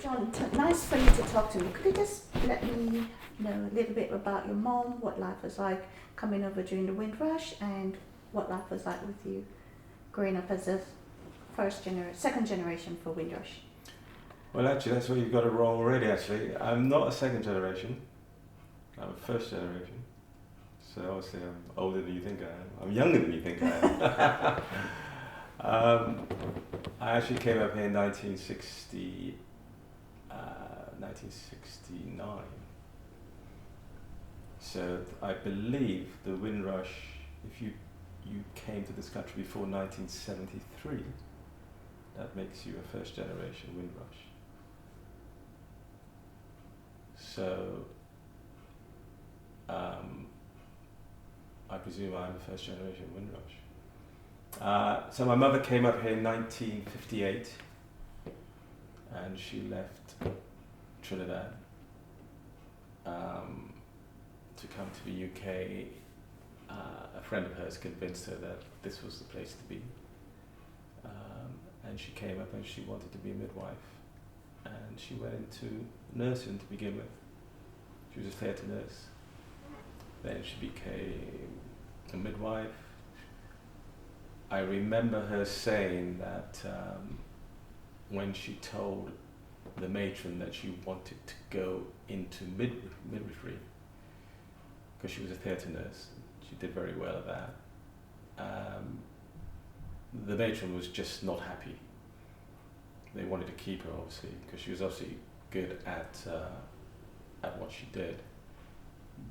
John, nice for you to talk to me. Could you just let me know a little bit about your mom, what life was like coming over during the Windrush, and what life was like with you growing up as a second generation for Windrush? Well, actually, that's where you've got it wrong already, actually. I'm not a second generation. I'm a first generation. So obviously I'm older than you think I am. I'm younger than you think I am. I actually came up here in 1969. So I believe the Windrush, if you came to this country before 1973, that makes you a first generation Windrush. So I presume I'm a first generation Windrush. So my mother came up here in 1958 and she left Trinidad to come to the UK. A friend of hers convinced her that this was the place to be. And she came up and she wanted to be a midwife. And she went into nursing to begin with. She was a theatre nurse. Then she became a midwife. I remember her saying that when she told the matron that she wanted to go into midwifery, because she was a theatre nurse, she did very well at that. The matron was just not happy. They wanted to keep her, obviously, because she was obviously good at what she did.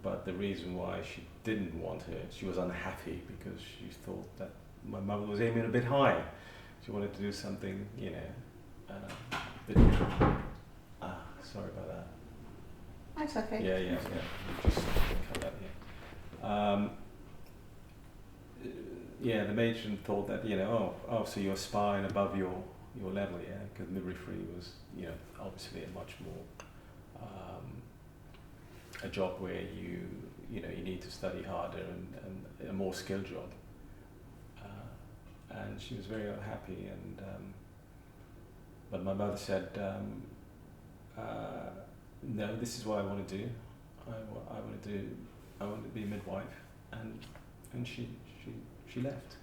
But the reason why she didn't want her, she was unhappy because she thought that my mother was aiming a bit high. She wanted to do something, a bit. Sorry about that. That's okay. Yeah. Just cut that here. The matron thought that, so you're aspiring above your level, because midwifery was, obviously a much more a job where you need to study harder and a more skilled job. And she was very unhappy, and but my mother said, no, this is what I want to do. I want to be a midwife, and she left.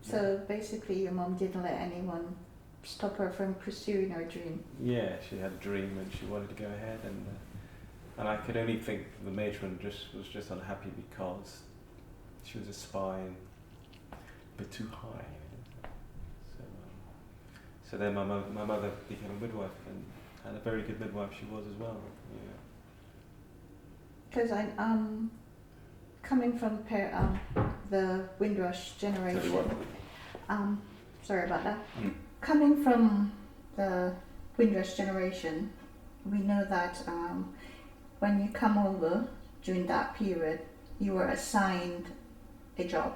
So basically your mom didn't let anyone stop her from pursuing her dream. Yeah, she had a dream and she wanted to go ahead, and I could only think the matron was just unhappy because she was aspiring a bit too high. So then my mother became a midwife, and a very good midwife she was as well. Because I'm coming from the Windrush generation. Sorry about that. Coming from the Windrush generation, we know that when you come over during that period, you were assigned a job,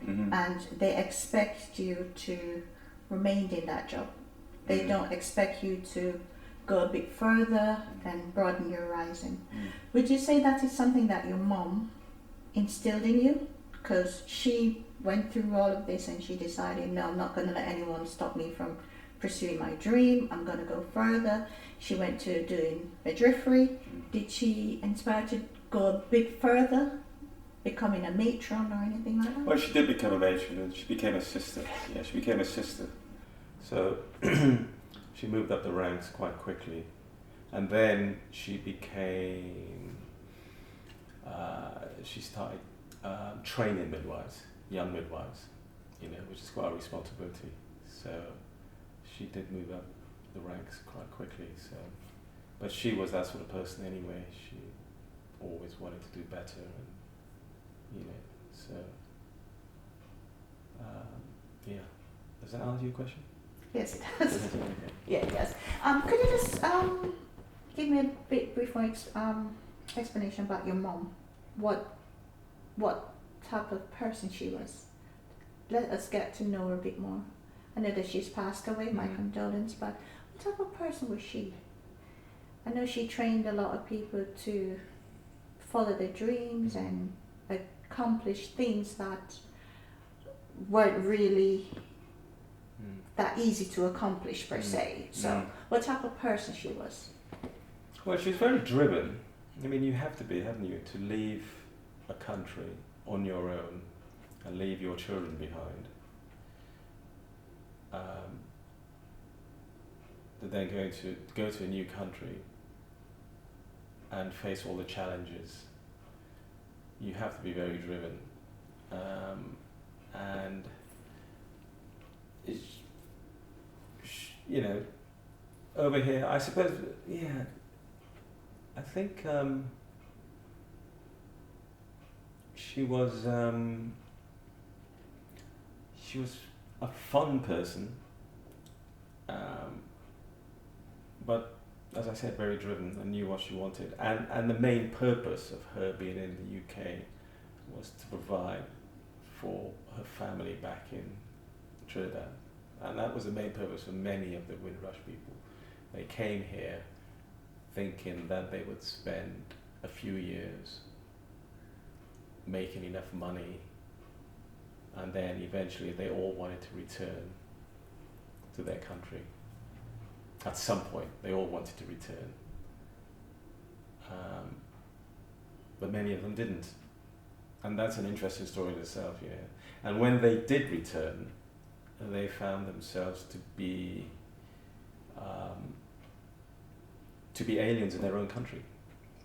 and they expect you to remain in that job. They don't expect you to go a bit further and broaden your horizon. Would you say that is something that your mom instilled in you? Because she went through all of this and she decided, no, I'm not going to let anyone stop me from pursuing my dream. I'm going to go further. She went to doing midwifery. Did she inspire to go a bit further, becoming a matron or anything like that? Well, she did become a matron and she became a sister. Yeah, she became a sister. So she moved up the ranks quite quickly. And then she became, she started training midwives, young midwives, which is quite a responsibility. So she did move up the ranks quite quickly. So, but she was that sort of person anyway. She always wanted to do better, and so yeah. Does that answer your question? Yes, it does. Yeah, it does. Could you just give me a bit brief explanation about your mom? What type of person she was? Let us get to know her a bit more. I know that she's passed away, my condolence, but what type of person was she? I know she trained a lot of people to follow their dreams and accomplish things that weren't really that easy to accomplish per se. So what type of person she was? Well, she's very driven. I mean, you have to be, haven't you, to leave a country on your own and leave your children behind. But then go to a new country and face all the challenges. You have to be very driven. And it's, you know, over here, I suppose, yeah, I think she was a fun person, but as I said, very driven and knew what she wanted. And the main purpose of her being in the UK was to provide for her family back in Trinidad. And that was the main purpose for many of the Windrush people. They came here thinking that they would spend a few years making enough money, and then eventually they all wanted to return to their country. At some point, they all wanted to return. But many of them didn't. And that's an interesting story in itself, yeah. And when they did return, they found themselves to be aliens in their own country,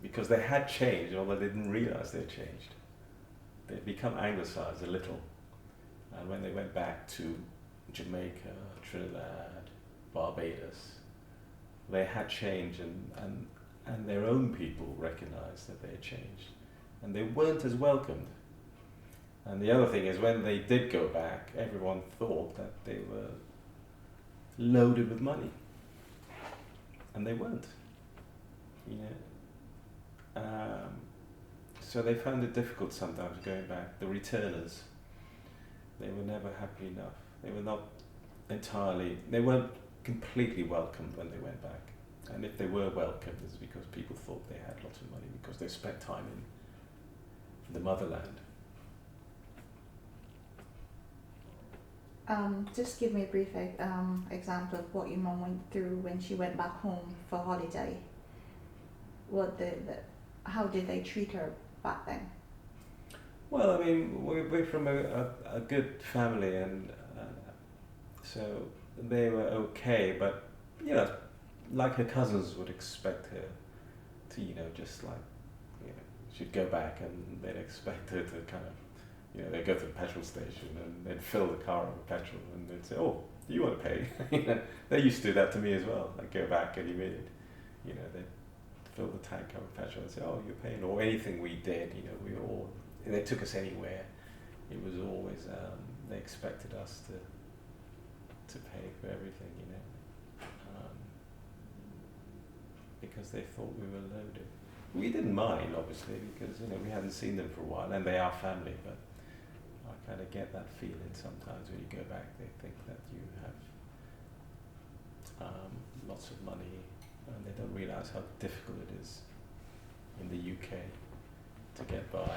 because they had changed, although they didn't realize they'd changed. They'd become anglicized a little, and when they went back to Jamaica, Trinidad, Barbados, they had changed, and their own people recognized that they had changed, and they weren't as welcomed. And the other thing is, when they did go back, everyone thought that they were loaded with money, and they weren't. You know, so they found it difficult sometimes going back. The returners, they were never happy enough. They weren't completely welcomed when they went back. And if they were welcomed, it's because people thought they had lots of money because they spent time in the motherland. Just give me a brief example of what your mum went through when she went back home for holiday. How did they treat her back then? Well, I mean, we're from a good family, and so they were okay, but, you know, like her cousins would expect her to, you know, just like, you know, she'd go back and they'd expect her to kind of, you know, they'd go to the petrol station and they'd fill the car up with petrol and they'd say, oh, do you want to pay? You know, they used to do that to me as well. I'd go back any minute, you know, they'd fill the tank up with petrol and say, oh, you're paying, or anything we did, you know, they took us anywhere. It was always, they expected us to pay for everything, you know, because they thought we were loaded. We didn't mind, obviously, because, you know, we hadn't seen them for a while, and they are family, but I kind of get that feeling sometimes when you go back, they think that you have lots of money, and they don't realise how difficult it is in the UK to get by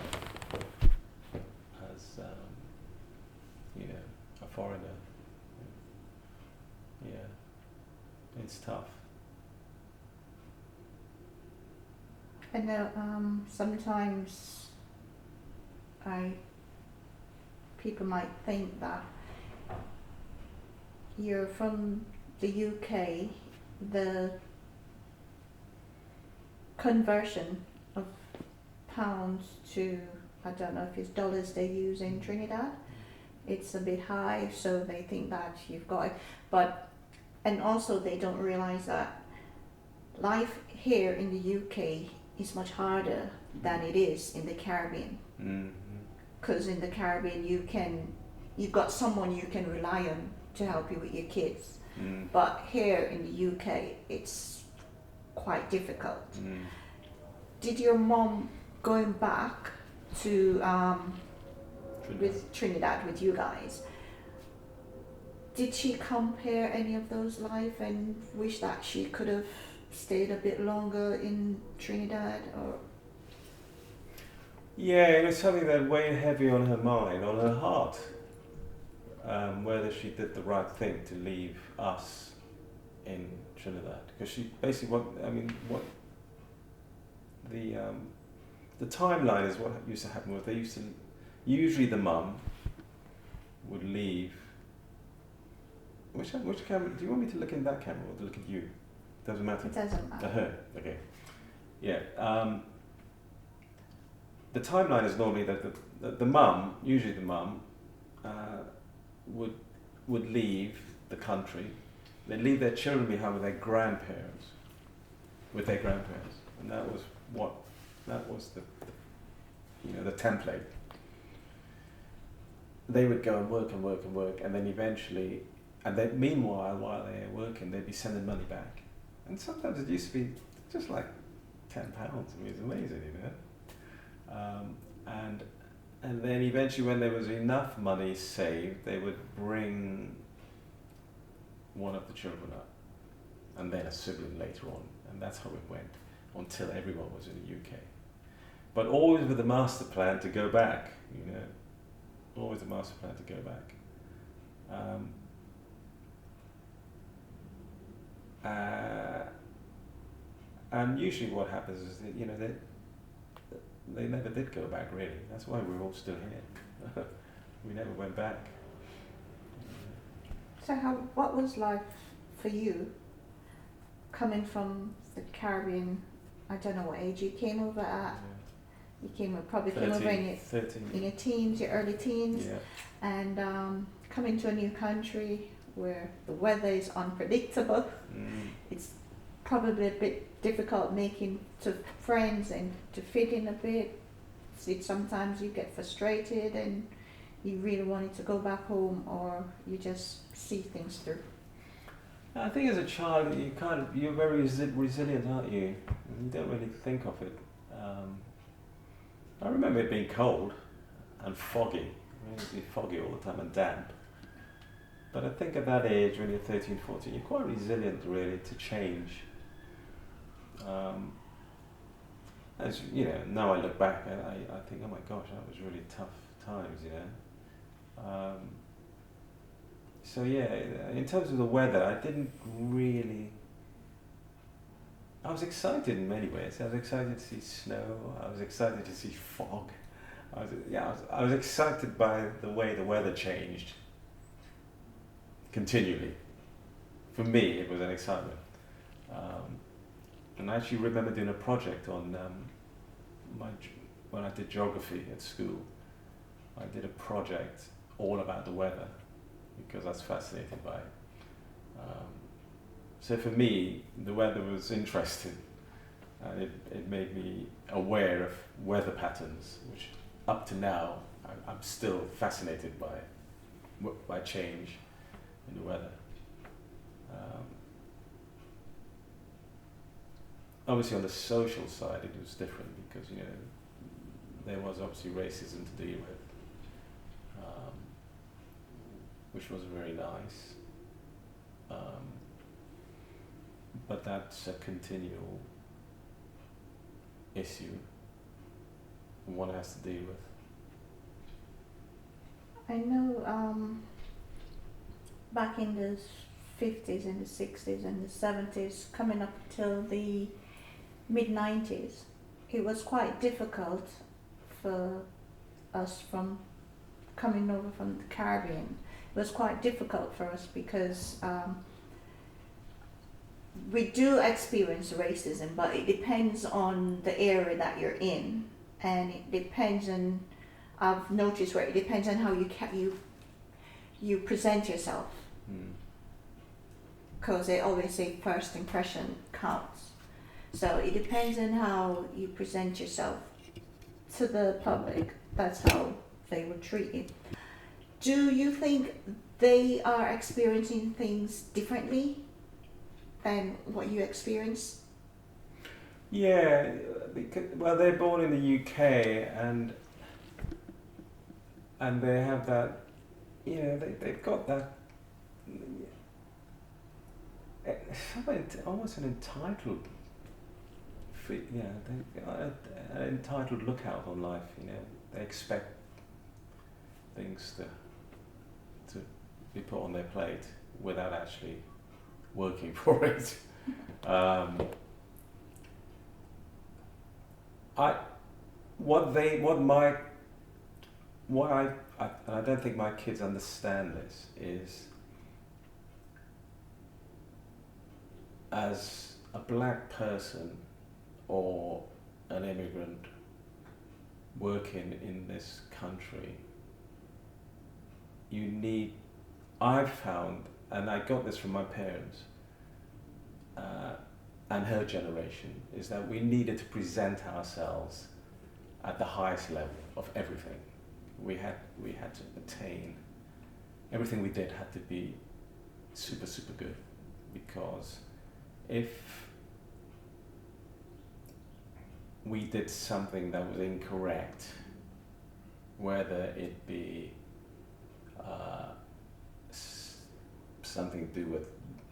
as, you know, a foreigner. Yeah, it's tough. And sometimes people might think that you're from the UK, the conversion of pounds to, I don't know if it's dollars they use in Trinidad, it's a bit high, so they think that you've got it. And also they don't realize that life here in the UK is much harder than it is in the Caribbean. Because in the Caribbean you've got someone you can rely on to help you with your kids. But here in the UK it's quite difficult. Did your mom, going back to with Trinidad with you guys, did she compare any of those life and wish that she could have stayed a bit longer in Trinidad? Or yeah, it was something that weighed heavy on her mind, on her heart, whether she did the right thing to leave us in Trinidad, because she basically what the timeline is what used to happen was they used to usually the mum would leave. Which camera? Do you want me to look in that camera or to look at you? Doesn't matter. It doesn't matter. Her. Okay. Yeah. The timeline is normally that the mum, usually the mum, would leave the country. They'd leave their children behind with their grandparents, and that was the template. They would go and work and work and work, and then eventually, and then meanwhile, while they're working, they'd be sending money back. And sometimes it used to be just like £10. I mean, it's amazing, you know. And then eventually, when there was enough money saved, they would bring one of the children up, and then a sibling later on, and that's how it went until everyone was in the UK. But always with the master plan to go back, you know. Always a master plan to go back. And usually what happens is that, you know, they never did go back really. That's why we're all still here. We never went back. So what was life for you coming from the Caribbean? I don't know what age you came over at. Yeah. You came over in your teens, your early teens, yeah. and coming to a new country where the weather is unpredictable. It's probably a bit difficult making to friends and to fit in a bit. Sometimes you get frustrated and you really wanted to go back home, or you just see things through. I think as a child you're very resilient, aren't you? You don't really think of it. I remember it being cold and foggy. It would be foggy all the time and damp. But I think at that age, when you're 13, 14, you're quite resilient really to change. As you know, now I look back and I think, oh my gosh, that was really tough times, you know. So yeah, in terms of the weather, I didn't really. I was excited in many ways. I was excited to see snow. I was excited to see fog. I was excited by the way the weather changed continually. For me, it was an excitement. And I actually remember doing a project on when I did geography at school. I did a project all about the weather because I was fascinated by it. So for me, the weather was interesting, and it made me aware of weather patterns, which up to now I'm still fascinated by change in the weather. Obviously on the social side it was different because, you know, there was obviously racism to deal with, which wasn't very nice. But that's a continual issue one has to deal with. I know back in the 50s and the 60s and the 70s, coming up till the mid-90s, it was quite difficult for us from coming over from the Caribbean. It was quite difficult for us because we do experience racism, but it depends on the area that you're in, and it depends on, I've noticed where it depends on how you present yourself, because they always say first impression counts. So it depends on how you present yourself to the public. That's how they would treat you. Do you think they are experiencing things differently than what you experience? Yeah, because, well, they're born in the UK and they have that, you know, they've got that, almost an entitled, an entitled lookout on life. You know, they expect things to be put on their plate without actually working for it. Um, I, what I don't think my kids understand this is, as a black person or an immigrant working in this country, I've found, and I got this from my parents, and her generation, is that we needed to present ourselves at the highest level of everything. We had to attain, everything we did had to be super, super good, because if we did something that was incorrect, whether it be something to do with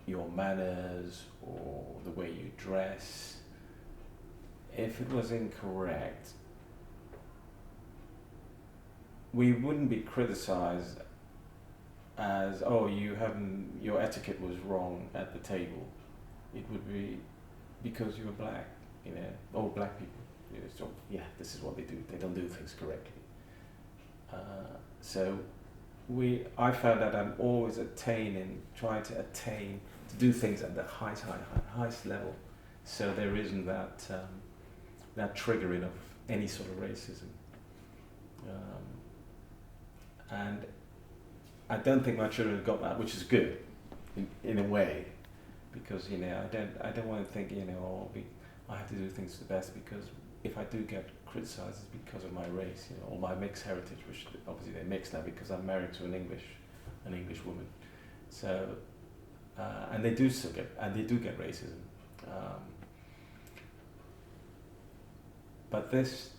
your manners or the way you dress, if it was incorrect, we wouldn't be criticized as, oh, your etiquette was wrong at the table. It would be because you were black, or black people. So yeah, this is what they do. They don't do things correctly. So I found that I'm always trying to attain, to do things at the highest level, so there isn't that triggering of any sort of racism. And I don't think my children have got that, which is good, in a way, because I don't want to think I have to do things the best, because if I do get criticised, it's because of my race, or my mixed heritage, which obviously they're mixed now because I'm married to an English woman. So, and they do get racism. But it's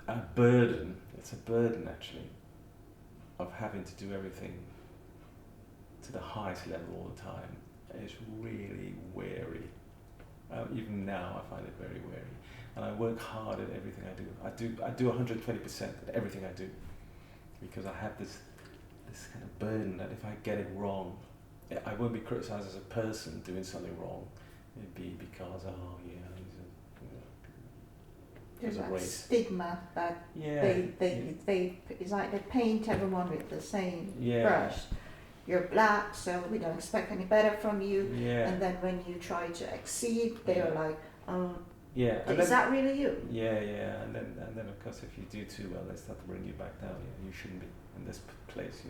a burden actually, of having to do everything to the highest level all the time. It's really weary. Even now I find it very weary. And I work hard at everything I do. I do 120% at everything I do, because I have this kind of burden that if I get it wrong, I won't be criticised as a person doing something wrong. It'd be because, there's that race. stigma that they it's like they paint everyone with the same brush. You're black, so we don't expect any better from you. Yeah. And then when you try to exceed, they're like, oh, yeah. is that really you? Yeah. And then of course, if you do too well, they start to bring you back down. You shouldn't be in this place.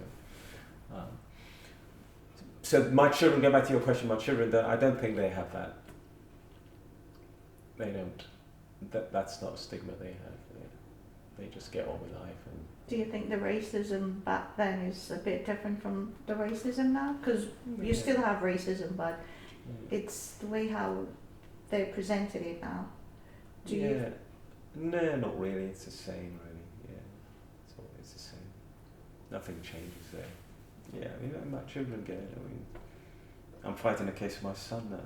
So my children, go back to your question. My children, I don't think they have that. They don't. That's not a stigma they have. They just get on with life. And do you think the racism back then is a bit different from the racism now? Because you still have racism, but it's the way how they presented it now. No, not really. It's the same, really. Yeah, it's always the same. Nothing changes there. Yeah, my children get it. I'm fighting a case for my son now.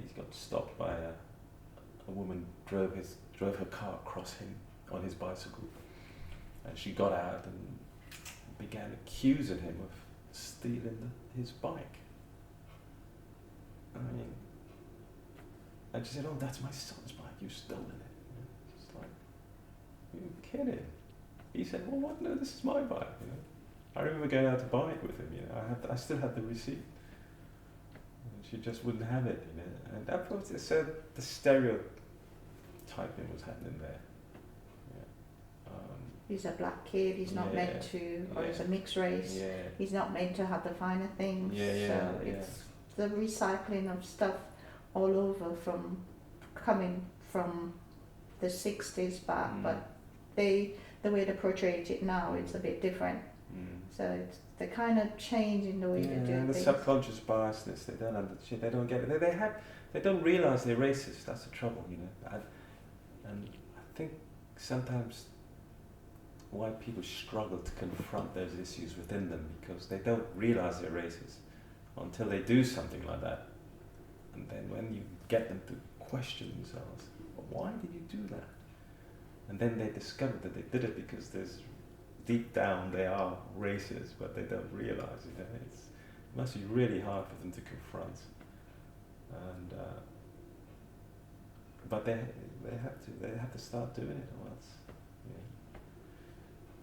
He's got stopped by a woman, drove her car across him on his bicycle, and she got out and began accusing him of stealing his bike. And she said, "Oh, that's my son's bike. You've stolen it." Just like, you're kidding. He said, "Well, what? No, this is my bike." I remember going out to buy it with him. I still had the receipt. She just wouldn't have it. And that was so the stereotyping was happening there. He's a black kid, he's not meant to, or he's a mixed race, he's not meant to have the finer things. So it's the recycling of stuff all over coming from the 60s back, but the way they portray it now, it's a bit different. So it's the kind of change in the way they do the things. subconscious biasness, they don't understand, they don't get it. They don't realise they're racist. That's the trouble, and I think sometimes why people struggle to confront those issues within them, because they don't realise they're racist until they do something like that. And then when you get them to question themselves, why did you do that? And then they discover that they did it because deep down they are racist, but they don't realise it. It must be really hard for them to confront. but they have to start doing it, or else,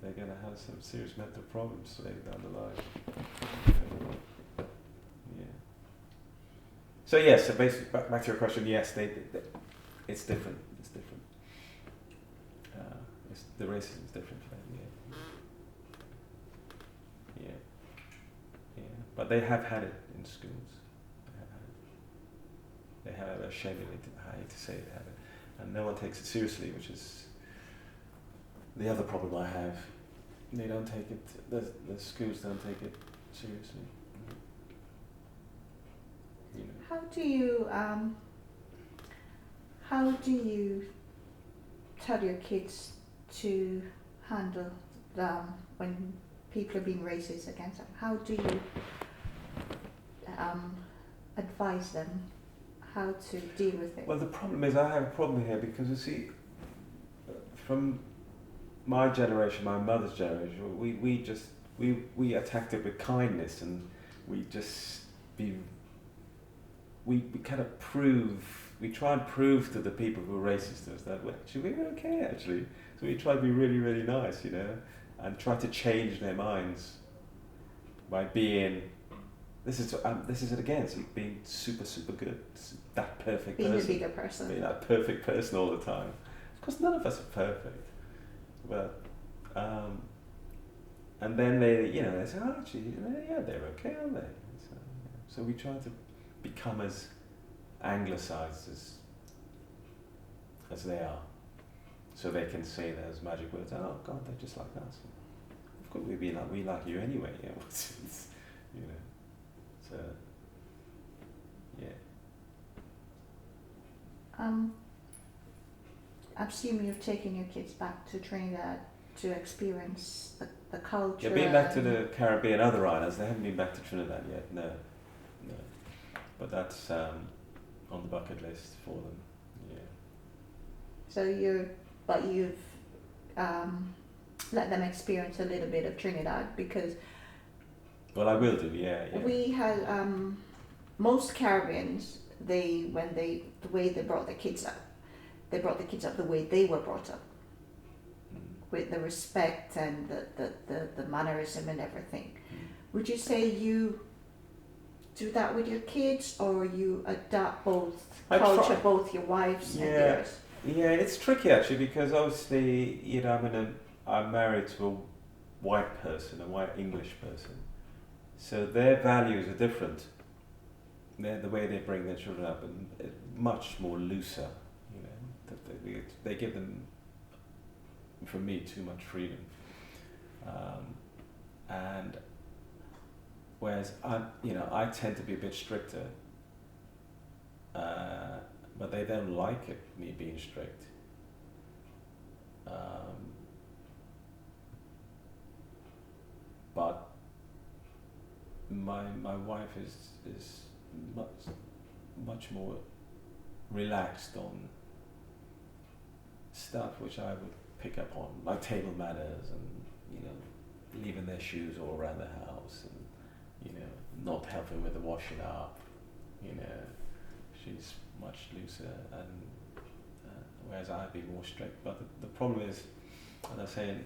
they're going to have some serious mental problems later down the line. Yeah. So yes, so basically back to your question. Yes, they it's different. It's different. The racism is different for them. Yeah. But they have had it in schools. They have a shame. I hate to say they have it, and no one takes it seriously, which is the other problem I have. They don't take it. The schools don't take it seriously. How do you tell your kids to handle when people are being racist against them? How do you advise them how to deal with it? Well, the problem is I have a problem here because you see, from my generation, my mother's generation, we attacked it with kindness, and we kind of we try and prove to the people who are racist to us that we were okay actually. So we try to be really, really nice, and try to change their minds by being. This is it again. So being super, super good, that perfect being person, the bigger person, being that perfect person all the time. Of course, none of us are perfect, but and then they say, oh, actually, yeah, they're okay, aren't they? So we try to become as anglicised as they are, so they can say those magic words. Oh God, they're just like us. Of course, we like you anyway. So, yeah. I'm assuming you've taken your kids back to Trinidad to experience the culture. Yeah, been back to the Caribbean, other islands. They haven't been back to Trinidad yet. No. But that's on the bucket list for them. Yeah. So you've let them experience a little bit of Trinidad because. Well, I will do. Yeah. We had most Caribbeans. The way they brought the kids up, the way they were brought up, with the respect and the mannerism and everything. Would you say you do that with your kids, or you adapt both culture, both your wives and yours? Yeah, it's tricky actually because obviously I'm married to a white person, a white English person, so their values are different. The way they bring their children up and much more looser, they give them, for me, too much freedom, and whereas I tend to be a bit stricter, but they don't like me being strict. But my wife is much more relaxed on stuff which I would pick up on, like table manners and leaving their shoes all around the house and not helping with the washing up. She's much looser, and whereas I'd be more strict. But the problem is, as I was saying,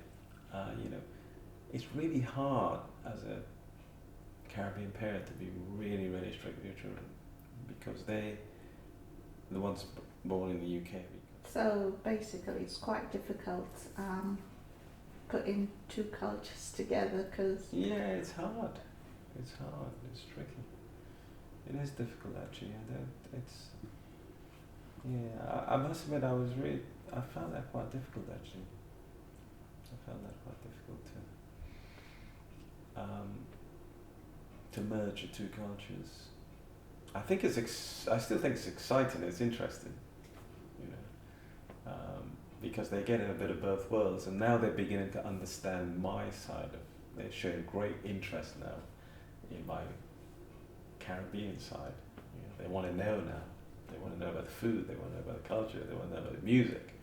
it's really hard as a Caribbean parent to be really, really strict with your children because they're the ones born in the UK. So basically it's quite difficult putting two cultures together because... Yeah, it's hard. It's tricky. It is difficult actually. I must admit I found that quite difficult actually. I found that quite difficult to merge the two cultures. I still think it's exciting. It's interesting, because they're getting a bit of both worlds, and now they're beginning to understand my side of. They're showing great interest now in my Caribbean side. They want to know now. They want to know about the food. They want to know about the culture. They want to know about the music,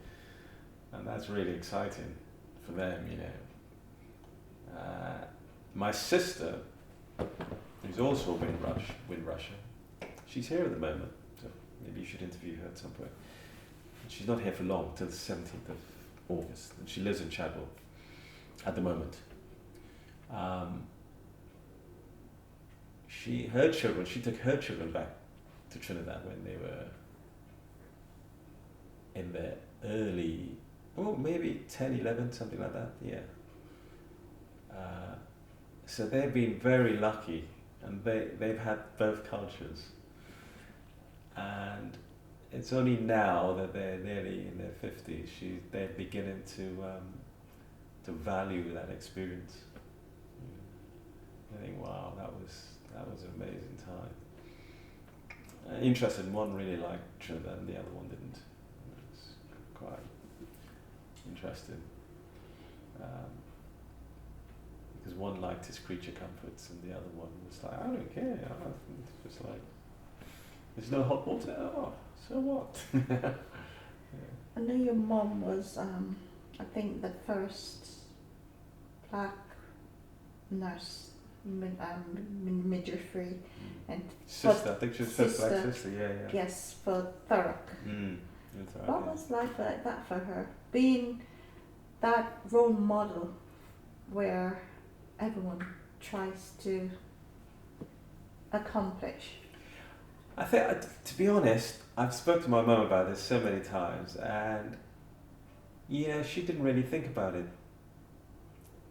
and that's really exciting for them. My sister, who's also a Windrusher, she's here at the moment, so maybe you should interview her at some point. She's not here for long, till the 17th of August, and she lives in Chadwell at the moment. She took her children back to Trinidad when they were in their early, maybe 10, 11, something like that, yeah. So they've been very lucky, and they've had both cultures. And it's only now that they're nearly in their 50s, they're beginning to value that experience. I think, wow, that was an amazing time. Interesting, one really liked Trinidad and the other one didn't. It's quite interesting. Because one liked his creature comforts and the other one was like, I don't care. It's just like, there's no hot water. Oh, so what? Yeah. I know your mom was, I think, the first black nurse, midwifery, and sister. I think she was first black sister. Yeah. Yes, for Thurrock. What was life like that for her? Being that role model where everyone tries to accomplish. I think, to be honest, I've spoken to my mum about this so many times, and yeah, she didn't really think about it.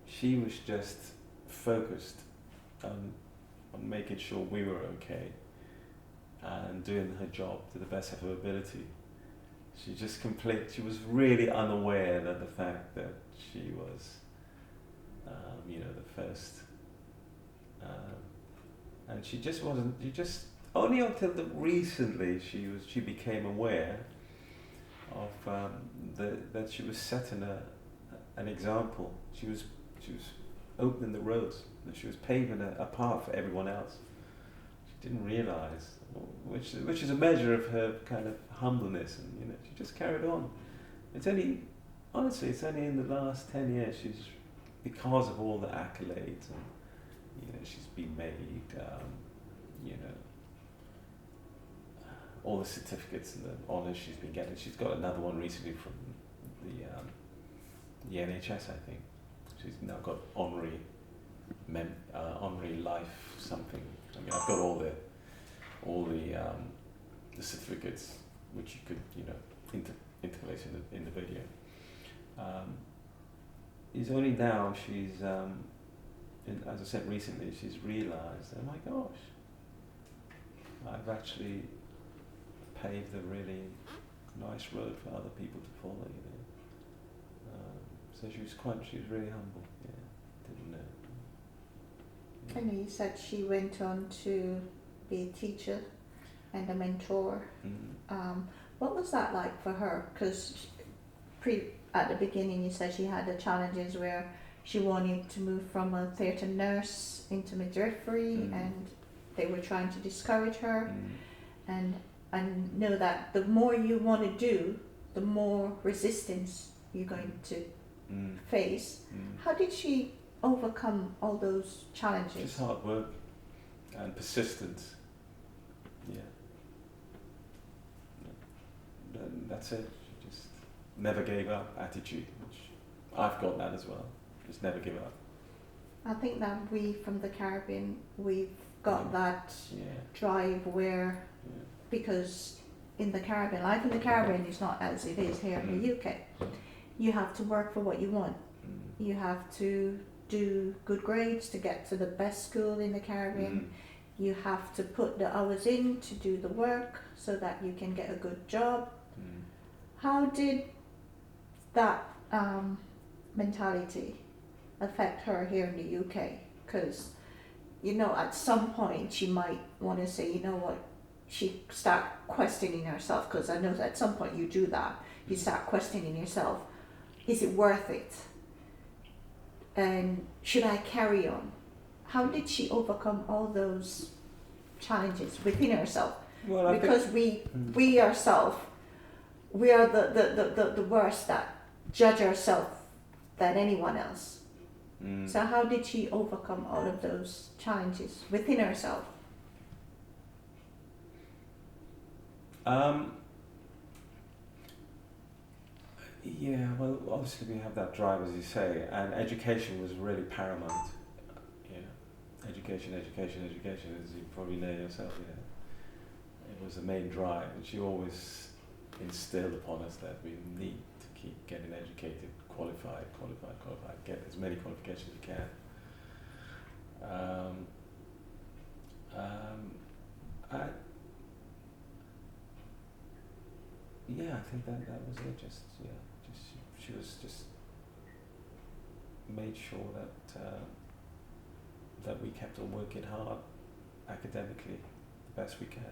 She was just focused on making sure we were okay and doing her job to the best of her ability. She was really unaware that the fact that she was, the first, and she just wasn't. Only until recently she became aware of that she was setting an example. She was opening the roads, that she was paving a path for everyone else. She didn't realise, which is a measure of her kind of humbleness, and she just carried on. It's only in the last 10 years because of all the accolades and she's been made, all the certificates and the honours she's been getting. She's got another one recently from the NHS, I think. She's now got honorary life something. I mean, I've got all the certificates which you could interlace in the video. It's only now she's, as I said recently, she's realised, oh my gosh, I've actually paved a really nice road for other people to follow, so she was really humble, didn't know. Yeah. I know you said she went on to be a teacher and a mentor. What was that like for her? Because at the beginning you said she had the challenges where she wanted to move from a theatre nurse into midwifery, and they were trying to discourage her. And I know that the more you want to do, the more resistance you're going to face. How did she overcome all those challenges? Just hard work and persistence. Yeah. And that's it. She just never gave up attitude, which I've got that as well. Just never give up. I think that we from the Caribbean, we've got that drive where, because in the Caribbean, life in the Caribbean is not as it is here in the UK. You have to work for what you want. You have to do good grades to get to the best school in the Caribbean. You have to put the hours in to do the work so that you can get a good job. How did that mentality affect her here in the UK? Because, at some point she might want to say, you know what, she start questioning herself, because I know that at some point you do that. You start questioning yourself. Is it worth it? And should I carry on? How did she overcome all those challenges within herself? Well, because we ourselves, we are the worst that judge ourselves than anyone else. So how did she overcome all of those challenges within herself? Yeah, well, obviously we have that drive, as you say, and education was really paramount. Education, as you probably know yourself, it was the main drive, and she always instilled upon us that we need to keep getting educated, qualified, get as many qualifications as you can. I think that was it. She was just made sure that we kept on working hard academically the best we can.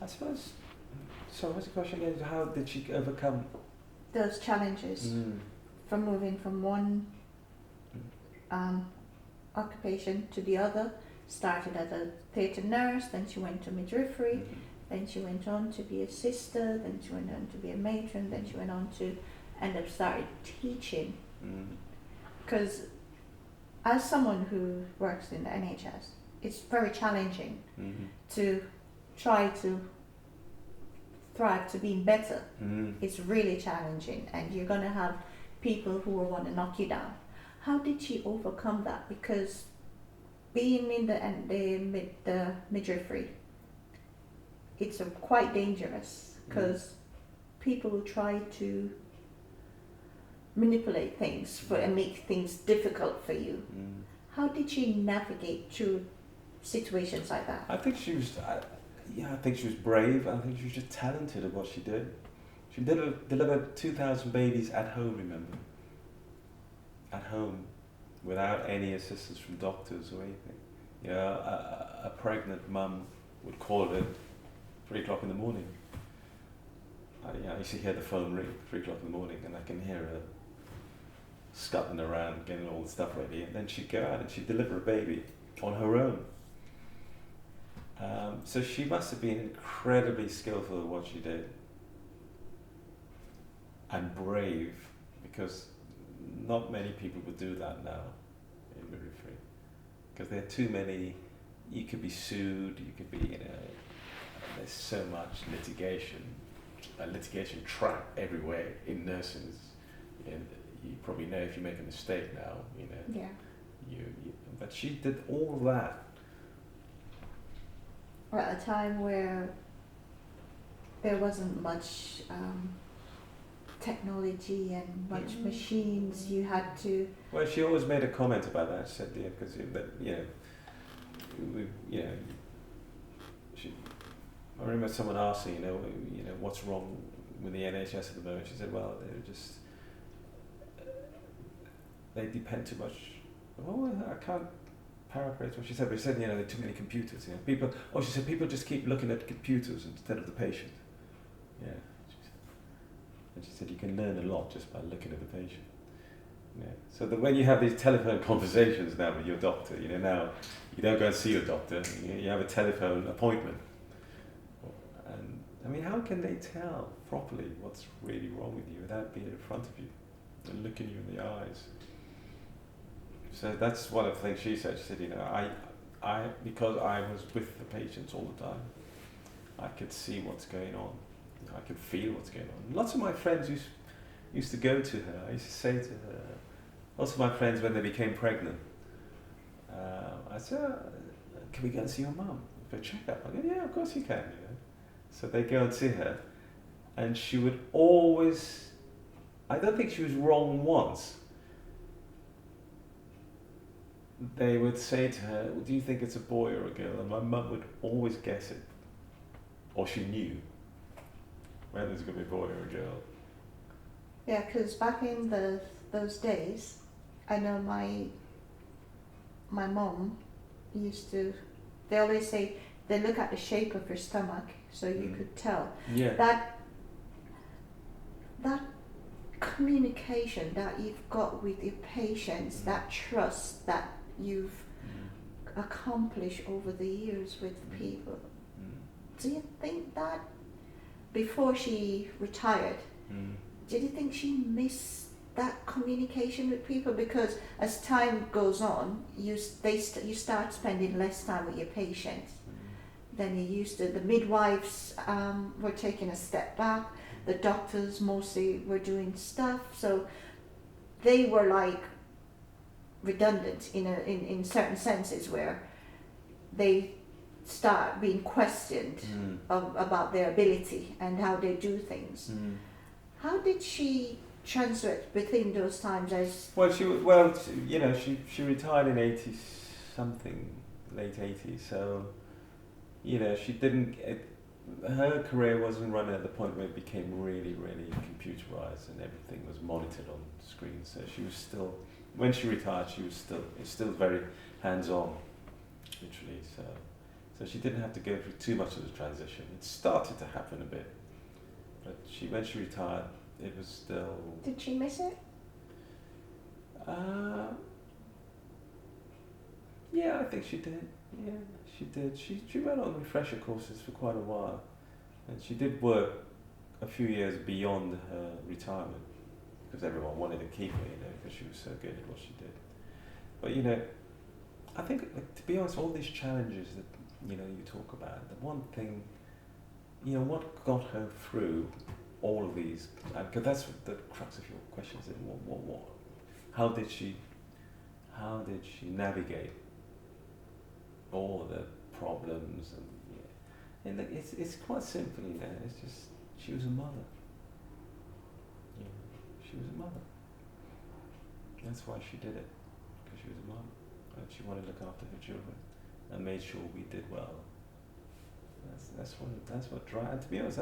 I suppose. So, what's the question again? How did she overcome those challenges from moving from one occupation to the other? Started as a theatre nurse, then she went to midwifery, then she went on to be a sister, then she went on to be a matron, then she went on to end up started teaching. Because as someone who works in the NHS, it's very challenging to try to thrive, to be better. It's really challenging, and you're going to have people who will want to knock you down. How did she overcome that? Because being in the midwifery, it's quite dangerous, because people will try to manipulate things and make things difficult for you. How did she navigate through situations like that? I think she was. I think she was brave. I think she was just talented at what she did. She delivered 2,000 babies at home. Remember, at home, without any assistance from doctors or anything. A pregnant mum would call her at 3 o'clock in the morning. I used to hear the phone ring at 3 o'clock in the morning, and I can hear her scuttling around, getting all the stuff ready, and then she'd go out and she'd deliver a baby on her own. So she must have been incredibly skillful at what she did, and brave, because not many people would do that now in midwifery, because there are too many. You could be sued, you could be, there's so much a litigation trap everywhere in nursing. You probably know if you make a mistake now, Yeah. But she did all of that. Or at a time where there wasn't much technology and much machines, you had to. Well, she always made a comment about that. She said, because I remember someone asking, what's wrong with the NHS at the moment. She said, well, they depend too much. Oh, I can't paraphrase what she said, but she said, there are too many computers. People. Oh, she said people just keep looking at computers instead of the patient. Yeah. And she said you can learn a lot just by looking at the patient. Yeah. So that when you have these telephone conversations now with your doctor, now you don't go and see your doctor. You have a telephone appointment. And how can they tell properly what's really wrong with you without being in front of you and looking you in the eyes? So that's one of the things she said. She said, I because I was with the patients all the time, I could see what's going on. I could feel what's going on. Lots of my friends used to go to her. I used to say to her, lots of my friends, when they became pregnant, I said, can we go and see your mum for a checkup? I go, yeah, of course you can. So they go and see her, and she would always, I don't think she was wrong once. They would say to her, do you think it's a boy or a girl? And my mum would always guess it. Or she knew whether it's going to be a boy or a girl. Yeah, because back in those days, I know my mom used to, they always say, they look at the shape of her stomach, so you could tell. Yeah. That communication that you've got with your patients, that trust that you've accomplished over the years with people. Do you think that before she retired, did you think she missed that communication with people? Because as time goes on, you start spending less time with your patients. than it used to. The midwives were taking a step back. The doctors mostly were doing stuff, so they were like redundant in certain senses, where they start being questioned about their ability and how they do things. How did she transit within those times? As Well, she retired in 80 something, late 80s. So, she didn't. Her career wasn't running at the point where it became really, really computerized and everything was monitored on screen. So she was still, when she retired, it's still very hands-on, literally. So she didn't have to go through too much of the transition. It started to happen a bit, but when she retired, it was still. Did she miss it? Yeah, I think she did. Yeah, she did. She went on refresher courses for quite a while, and she did work a few years beyond her retirement because everyone wanted to keep her, because she was so good at what she did. But I think, to be honest, all these challenges that you talk about, the one thing, what got her through all of these, because that's the crux of your question, is what how did she navigate all the problems, and it's quite simple, it's just she was a mother. She was a mother. That's why she did it, because she was a mother and she wanted to look after her children and made sure we did well. That's what drives. To be honest,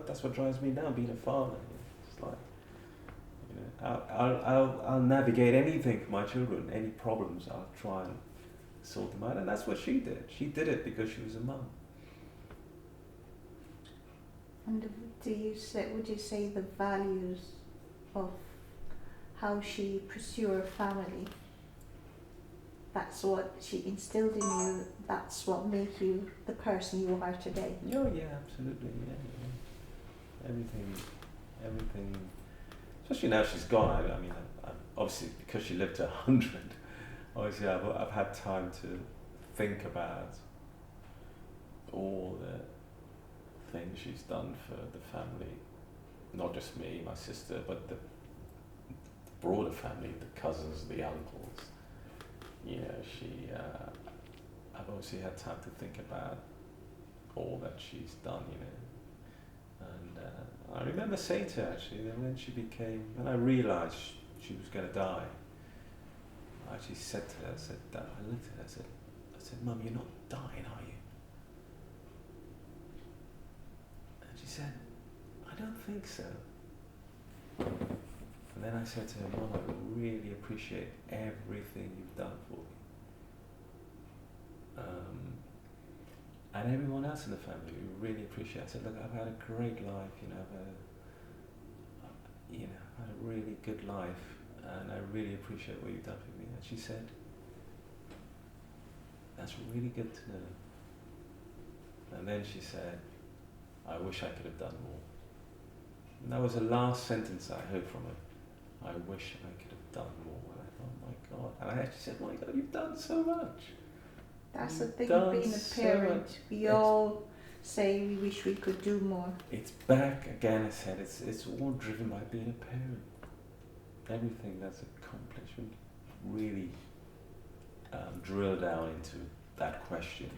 that's what drives me now. Being a father, it's like, I'll navigate anything for my children. Any problems, I'll try and sort them out, and that's what she did. She did it because she was a mum. And would you say the values of how she pursued her family, that's what she instilled in you, that's what made you the person you are today? Oh yeah, absolutely, yeah. Everything, especially now she's gone. I mean, obviously because she lived to 100, obviously I've had time to think about all the things she's done for the family, not just me, my sister, but the broader family, the cousins, the uncles. I've obviously had time to think about all that she's done, and I remember saying to her, actually, that when I realised she was going to die, I actually said to her, I looked at her, I said, Mum, you're not dying, are you? And she said, I don't think so. And then I said to her, Mum, I really appreciate everything you've done for me. And everyone else in the family, we really appreciate it. I said, look, I've had a great life, I've had a really good life, and I really appreciate what you've done for me. And she said, that's really good to know. And then she said, I wish I could have done more. And that was the last sentence I heard from her. I wish I could have done more. And I thought, my God. And I actually said, my God, you've done so much. That's the thing of being a parent. We all say we wish we could do more. It's back again, I said, it's all driven by being a parent. Everything that's accomplishment really drill down into that question.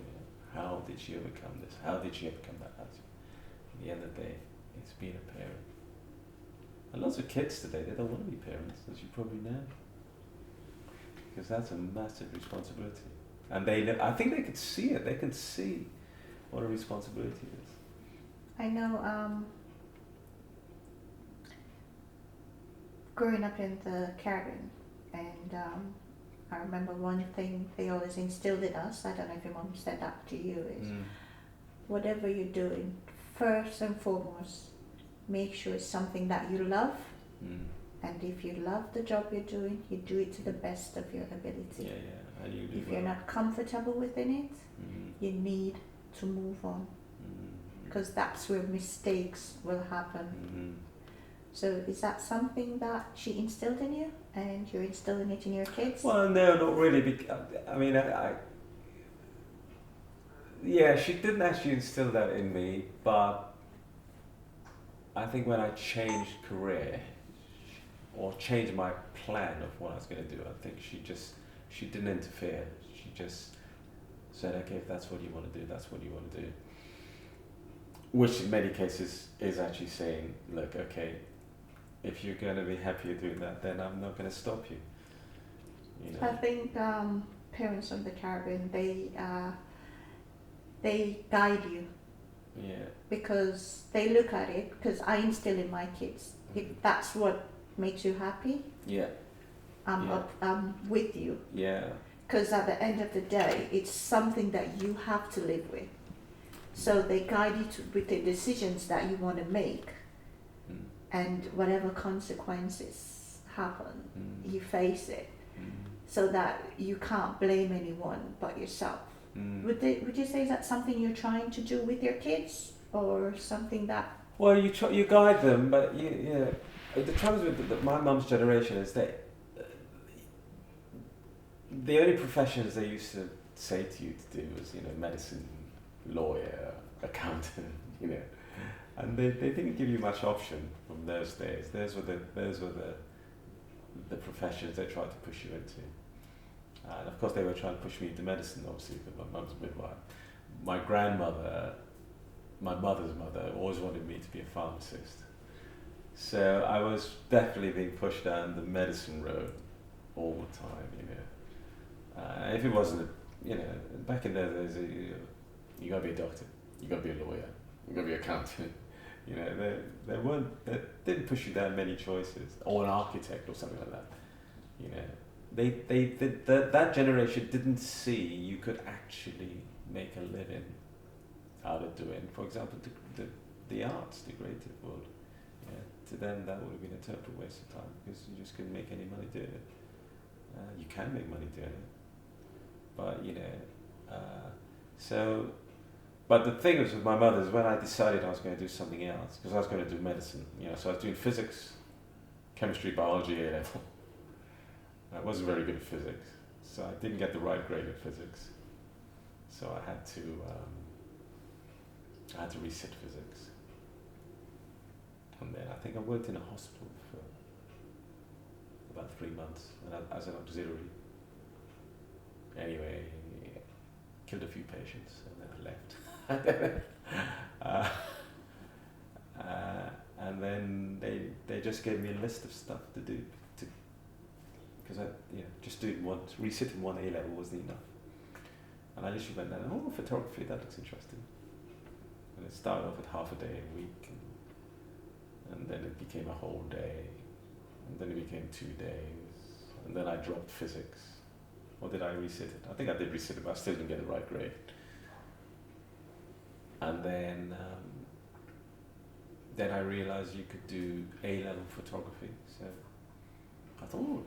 How did she overcome this? How did she overcome that? At the end of the day, it's being a parent. And lots of kids today, they don't want to be parents, as you probably know. Because that's a massive responsibility. And I think they could see it. They can see what a responsibility is. I know, growing up in the Caribbean, and I remember one thing they always instilled in us, I don't know if your mum said that to you, is whatever you're doing, first and foremost, make sure it's something that you love. And if you love the job you're doing, you do it to the best of your ability. And you do if you're not comfortable within it, you need to move on, because that's where mistakes will happen. So is that something that she instilled in you, and you're instilling it in your kids? Well, no, not really. I mean, Yeah, she didn't actually instill that in me, but I think when I changed career or changed my plan of what I was going to do, I think she didn't interfere. She just said, okay, if that's what you want to do, that's what you want to do. Which in many cases is actually saying, look, okay, if you're going to be happier doing that, then I'm not going to stop you. You know? I think parents of the Caribbean, they guide you Yeah. because they look at it, because I instill in my kids, if that's what makes you happy, Yeah. I'm with you. Yeah. Because at the end of the day, it's something that you have to live with. So they guide you with the decisions that you want to make, and whatever consequences happen, you face it, so that you can't blame anyone but yourself. Would you say that's something you're trying to do with your kids, or something that? Well, you guide them, but the trouble with my mum's generation is that the only professions they used to say to you to do was medicine, lawyer, accountant, and they didn't give you much option from those days. Those were the professions they tried to push you into. And of course they were trying to push me into medicine, obviously, because my mum's a midwife. My grandmother, my mother's mother, always wanted me to be a pharmacist. So I was definitely being pushed down the medicine road all the time, if it wasn't, back in those days, you got to be a doctor, you got to be a lawyer, you got to be an accountant. They didn't push you down many choices, or an architect or something like that. That generation didn't see you could actually make a living out of doing, for example, the arts, the creative world. To them, that would have been a total waste of time, because you just couldn't make any money doing it. You can make money doing it, but But the thing was with my mother is when I decided I was going to do something else, because I was going to do medicine, so I was doing physics, chemistry, biology, A level. I wasn't very good at physics, so I didn't get the right grade at physics. So I had to resit physics. And then I think I worked in a hospital for about 3 months as an auxiliary. Anyway, killed a few patients and then I left. And then they just gave me a list of stuff to do, because just doing resitting one A level wasn't enough. And I literally went down, photography, that looks interesting. And it started off with half a day a week, and then it became a whole day, and then it became 2 days, and then I dropped physics. Or did I resit it? I think I did resit it, but I still didn't get the right grade. And then I realized you could do A-level photography. So I thought,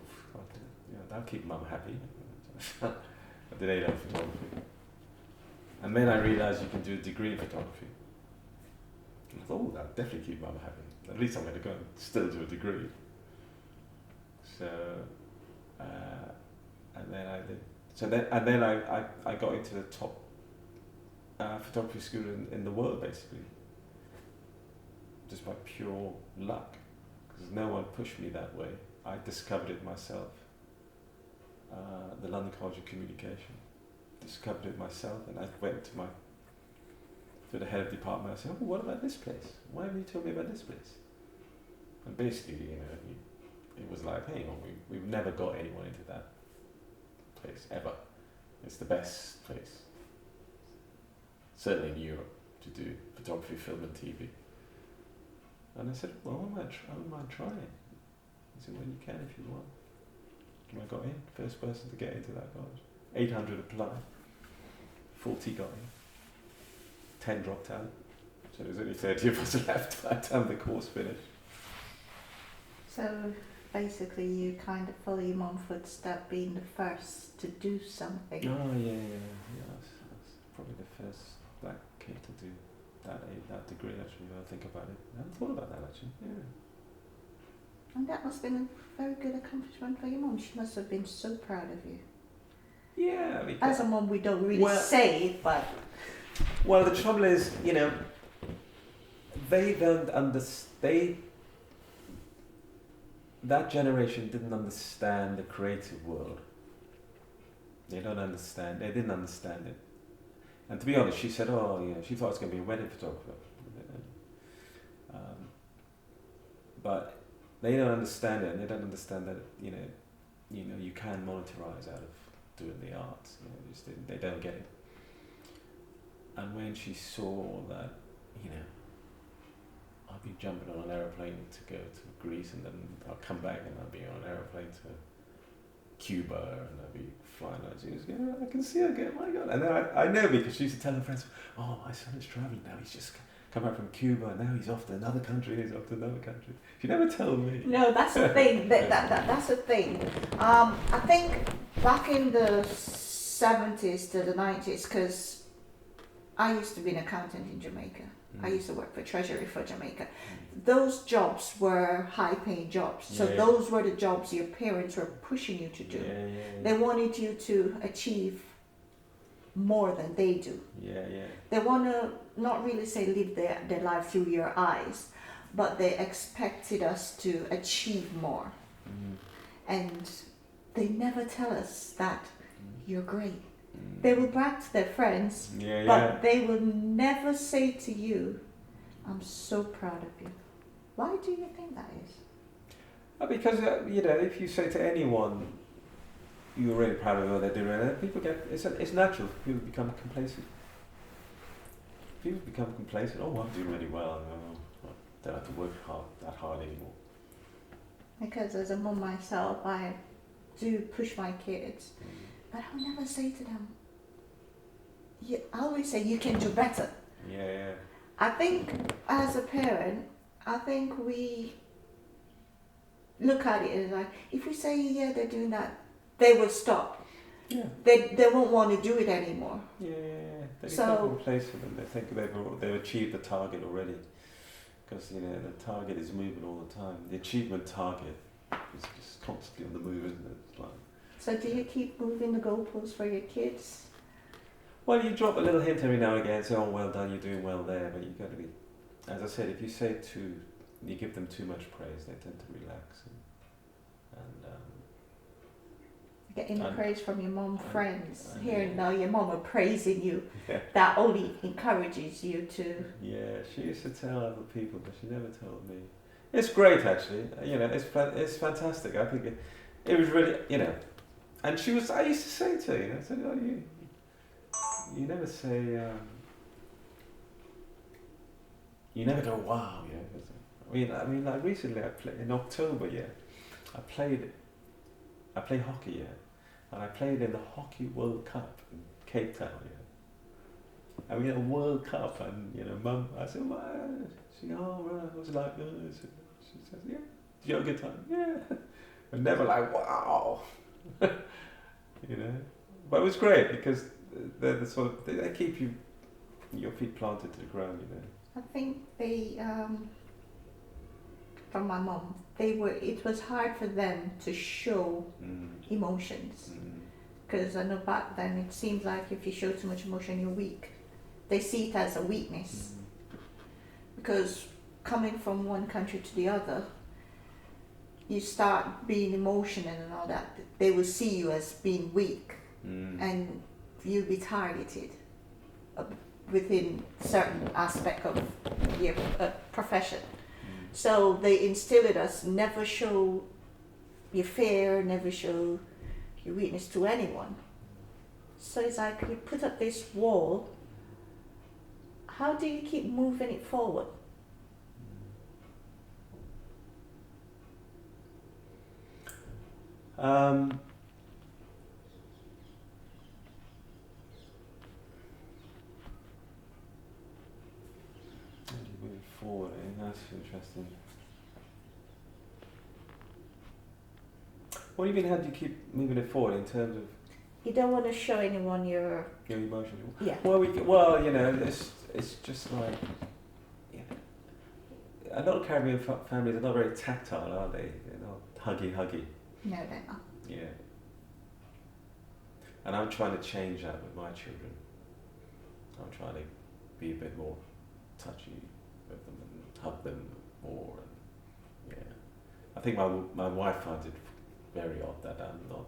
that'll keep Mum happy. I did A-level photography. And then I realized you can do a degree in photography. And I thought, that'll definitely keep Mum happy. At least I'm going to go and still do a degree. So, and then I did. So then I got into the top photography school in the world, basically, just by pure luck, because no one pushed me that way. I discovered it myself. The London College of Communication, discovered it myself, and I went to the head of department. I said, what about this place? Why haven't you told me about this place? And basically, it was like, hey, we've never got anyone into that place ever. It's the best place, certainly in Europe, to do photography, film and TV. And I said, I wouldn't mind trying. He said, well, you can if you want. And I got in, first person to get into that college. 800 applied, 40 got in, 10 dropped out. So there was only 30 of us left by the time the course finished. So basically you kind of follow your mum's footsteps, being the first to do something. Oh yeah. I was probably the first black kid to do that degree, actually, when I think about it. I haven't thought about that, actually, yeah. And that must have been a very good accomplishment for your mum. She must have been so proud of you. Yeah, as a mum we don't really say it, but Well, the trouble is, you know, they don't understand. That generation didn't understand the creative world. They don't understand. They didn't understand it. And to be honest, she said, "Oh, yeah," she thought it was going to be a wedding photographer. But they don't understand it, and they don't understand that you know you can monetize out of doing the arts. You know, they don't get it. And when she saw that, you know, I'll be jumping on an aeroplane to go to Greece, and then I'll come back and I'll be on an aeroplane to Cuba, and I'll be flying out. She was, yeah, I can see her again. My God! And then I know, because she used to tell her friends, "Oh, my son is traveling now. He's just come back from Cuba, and now he's off to another country. He's off to another country." She never told me. No, that's the thing. That's the thing. I think back in the 70s to the 90s, because I used to be an accountant in Jamaica. I used to work for Treasury for Jamaica. Those jobs were high-paying jobs. So those were the jobs your parents were pushing you to do. They wanted you to achieve more than they do. They want to not really say live their life through your eyes, but they expected us to achieve more. And they never tell us that you're great. They will brag to their friends, but they will never say to you, "I'm so proud of you." Why do you think that is? Because you know, if you say to anyone, "You're really proud of what they're doing," people get it's natural. People become complacent. "Oh, I'm doing really well. I don't have to work that hard anymore." Because as a mum myself, I do push my kids, but I'll never say to them, I always say, "You can do better." I think as a parent, we look at it as like, if we say, "Yeah, they're doing that," they will stop. They won't want to do it anymore. They become complacent, and they think they've achieved the target already. Because you know the target is moving all the time. The achievement target is just constantly on the move, isn't it? It's like, so do you keep moving the goalposts for your kids? well, you drop a little hint every now and again, say, "Oh, well done, you're doing well there," but you've got to be, as I said, if you you give them too much praise, they tend to relax. Getting the praise from your mum friends. Hearing now your mum are praising you, that only encourages you to... Yeah, she used to tell other people, but she never told me. It's great, actually. You know, it's fantastic. I think it was really, you know, and I used to say to her, you know, I said, "Oh, you never say, you never go, wow," you know. I mean, like recently in October, I play hockey, and I played in the Hockey World Cup in Cape Town, I mean, a World Cup, and you know, Mum, I said, "Well," she goes, "Oh, right, what was it like?" She says, "Yeah, did you have a good time?" "Yeah," and never like, "Wow," you know. But it was great because they're the sort of they keep your feet planted to the ground, you know. I think they, from my mum, it was hard for them to show emotions. Because I know back then it seemed like if you show too much emotion, you're weak. They see it as a weakness. Because coming from one country to the other, you start being emotional and all that. They will see you as being weak, and you'll be targeted within certain aspect of your profession. So they instill in us, never show your fear, never show your weakness to anyone. So it's like you put up this wall, how do you keep moving it forward? Moving forward, that's interesting. What do you mean? How do you keep moving it forward in terms of? You don't want to show anyone your emotions. Yeah. Well, you know, it's just like, you know, a lot of Caribbean families are not very tactile, are they? They're not huggy. No, they're not. Yeah. And I'm trying to change that with my children. I'm trying to be a bit more touchy with them and hug them more. And yeah, I think my wife finds it very odd that I'm not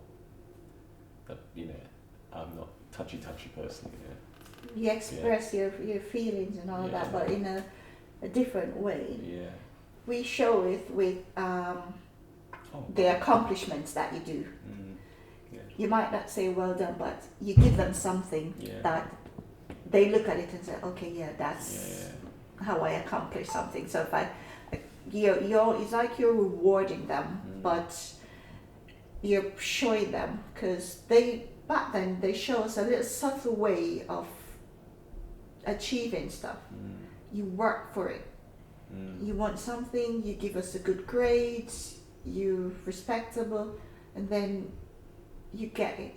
I'm not touchy person. You express your feelings and all that, but in a different way. Yeah. We show it with the accomplishments that you do. Yeah. You might not say well done, but you give them something that they look at it and say, okay, yeah, that's how I accomplished something. So if it's like you're rewarding them, but you're showing them, because back then they show us a little subtle way of achieving stuff. You work for it. You want something, you give us a good grade, you're respectable, and then you get it.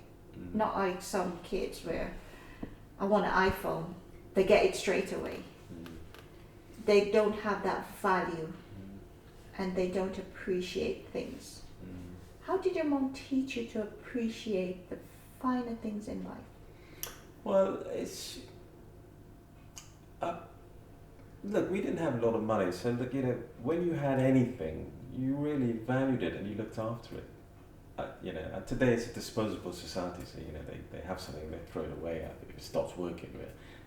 Not like some kids where I want an iPhone, they get it straight away. They don't have that value, and they don't appreciate things. How did your mom teach you to appreciate the finer things in life? Well, it's look, we didn't have a lot of money, so look, when you had anything, you really valued it and you looked after it. And today it's a disposable society, so they have something, they throw it away. If it stops working,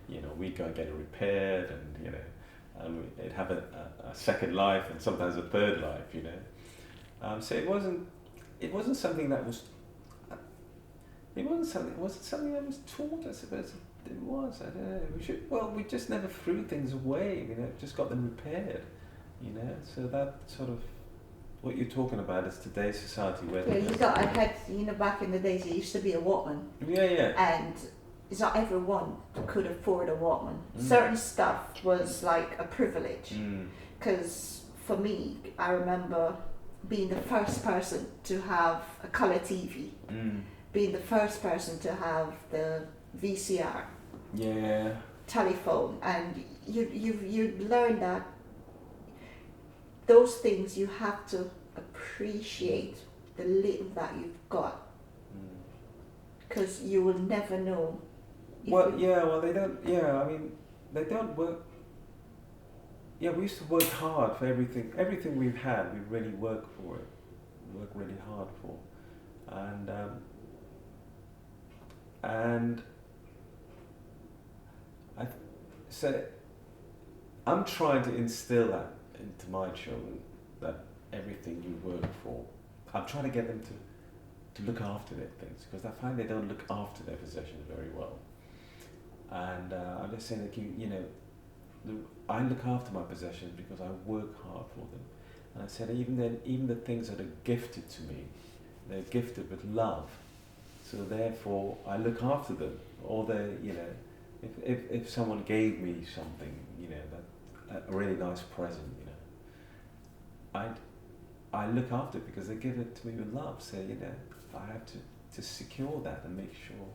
we go and get it repaired, and it'd have a second life and sometimes a third life. So it wasn't something that was. It wasn't something that was taught, I suppose. It was. I don't know. We just never threw things away. Just got them repaired. So that sort of what you're talking about is today's society where. I had back in the days it used to be a Walkman. Yeah. And it's not everyone could afford a Walkman. Certain stuff was like a privilege. Because for me, I remember being the first person to have a color TV. Being the first person to have the VCR, telephone, and you learn that those things you have to appreciate the little that you've got, because you will never know. They don't. They don't work. Yeah, we used to work hard for everything. Everything we've had, we really work for it. Work really hard for, I'm trying to instill that into my children, that everything you work for, I'm trying to get them to look after their things, because I find they don't look after their possessions very well. And I'm just saying that I look after my possessions because I work hard for them. And I said even the things that are gifted to me, they're gifted with love. So therefore, I look after them. Or if someone gave me something, a really nice present, I look after it because they give it to me with love. So I have to secure that and make sure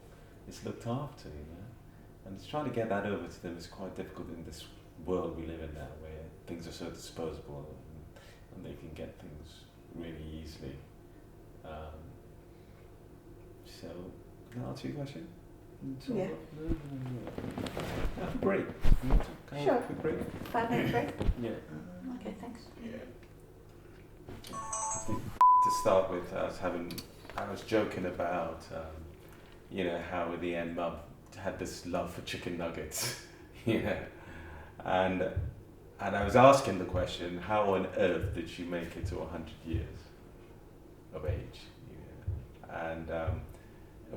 it's looked after, And trying to get that over to them is quite difficult in this world we live in now, where things are so disposable and they can get things really easily. So, can I answer your question? Yeah. Have a break. Sure. Have a break. 5 minute break? Yeah. Okay, thanks. I think to start with, I was joking about, how in the end Mum had this love for chicken nuggets, and I was asking the question, how on earth did she make it to 100 years of age? And